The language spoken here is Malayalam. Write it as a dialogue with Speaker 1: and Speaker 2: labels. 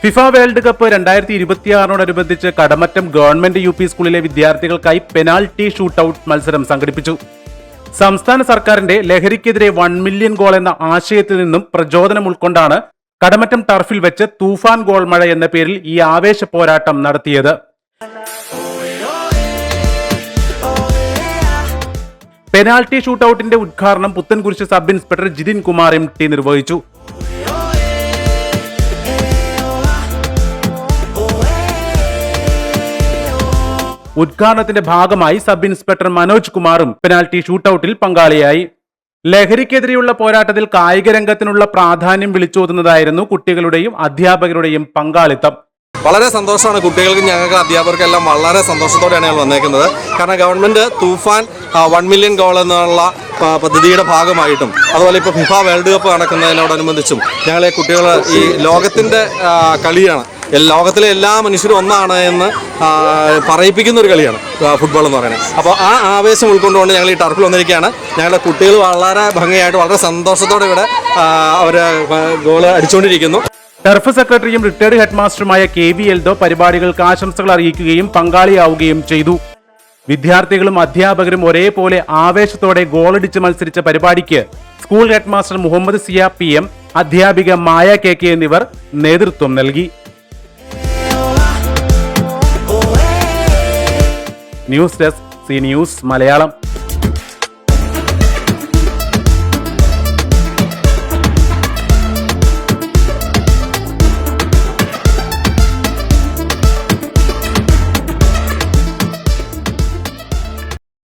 Speaker 1: FIFA world cup 2026 Kadamattom government UP. സ്കൂളിലെ വിദ്യാർത്ഥികൾക്കായി പെനാൽറ്റി ഷൂട്ടൌട്ട് മത്സരം സംഘടിപ്പിച്ചു. സംസ്ഥാന സർക്കാരിന്റെ ലഹരിക്കെതിരെ 1 മില്യൺ ഗോൾ എന്ന ആശയത്തിൽ നിന്നും പ്രചോദനം ഉൾക്കൊണ്ടാണ് കടമറ്റം ടർഫിൽ വെച്ച് തൂഫാൻ ഗോൾ മഴ എന്ന പേരിൽ ഈ ആവേശ പോരാട്ടം നടത്തിയത്. പെനാൽറ്റി ഷൂട്ടൌട്ടിന്റെ ഉദ്ഘാടനം Puthencruz sub inspector Jithin Kumar MT നിർവഹിച്ചു. ഉദ്ഘാടനത്തിന്റെ ഭാഗമായി സബ് ഇൻസ്പെക്ടർ മനോജ് കുമാറും പെനാൽറ്റി ഷൂട്ടൌട്ടിൽ പങ്കാളിയായി. ലഹരിക്കെതിരെയുള്ള പോരാട്ടത്തിൽ കായിക രംഗത്തിനുള്ള പ്രാധാന്യം വിളിച്ചോതുന്നതായിരുന്നു കുട്ടികളുടെയും അധ്യാപകരുടെയും പങ്കാളിത്തം.
Speaker 2: വളരെ സന്തോഷമാണ്. കുട്ടികൾക്കും ഞങ്ങൾക്ക് അധ്യാപകർക്കെല്ലാം വളരെ സന്തോഷത്തോടെയാണ് ഞങ്ങൾ വന്നേക്കുന്നത്. കാരണം ഗവൺമെൻറ് തൂഫാൻ 1 മില്യൺ ഗോൾ എന്നുള്ള പദ്ധതിയുടെ ഭാഗമായിട്ടും അതുപോലെ ഇപ്പോൾ ഫിഫ വേൾഡ് കപ്പ് നടക്കുന്നതിനോടനുബന്ധിച്ചും ഞങ്ങളെ കുട്ടികൾ ഈ ലോകത്തിൻ്റെ കളിയാണ്, ലോകത്തിലെ എല്ലാ മനുഷ്യരും ഒന്നാണ് എന്ന് പറയിപ്പിക്കുന്ന ഒരു കളിയാണ് ഫുട്ബോൾ എന്ന് പറയുന്നത്. അപ്പോൾ ആ ആവേശം ഉൾക്കൊണ്ടുകൊണ്ട് ഞങ്ങൾ ഈ ടർഫിൽ വന്നിരിക്കുകയാണ്. ഞങ്ങളുടെ കുട്ടികൾ വളരെ ഭംഗിയായിട്ട് വളരെ സന്തോഷത്തോടെ ഇവിടെ അവർ ഗോൾ അടിച്ചുകൊണ്ടിരിക്കുന്നു.
Speaker 1: ടർഫ് സെക്രട്ടറിയും റിട്ടയർഡ് ഹെഡ് മാസ്റ്ററുമായ KV എൽദോ പരിപാടികൾക്ക് ആശംസകൾ അറിയിക്കുകയും പങ്കാളിയാവുകയും ചെയ്തു. വിദ്യാർത്ഥികളും അധ്യാപകരും ഒരേപോലെ ആവേശത്തോടെ ഗോളടിച്ച് മത്സരിച്ച പരിപാടിക്ക് സ്കൂൾ ഹെഡ് മാസ്റ്റർ മുഹമ്മദ് സിയ PM, അധ്യാപിക മായ KK എന്നിവർ നേതൃത്വം നൽകി. News desk, C news Malayalam.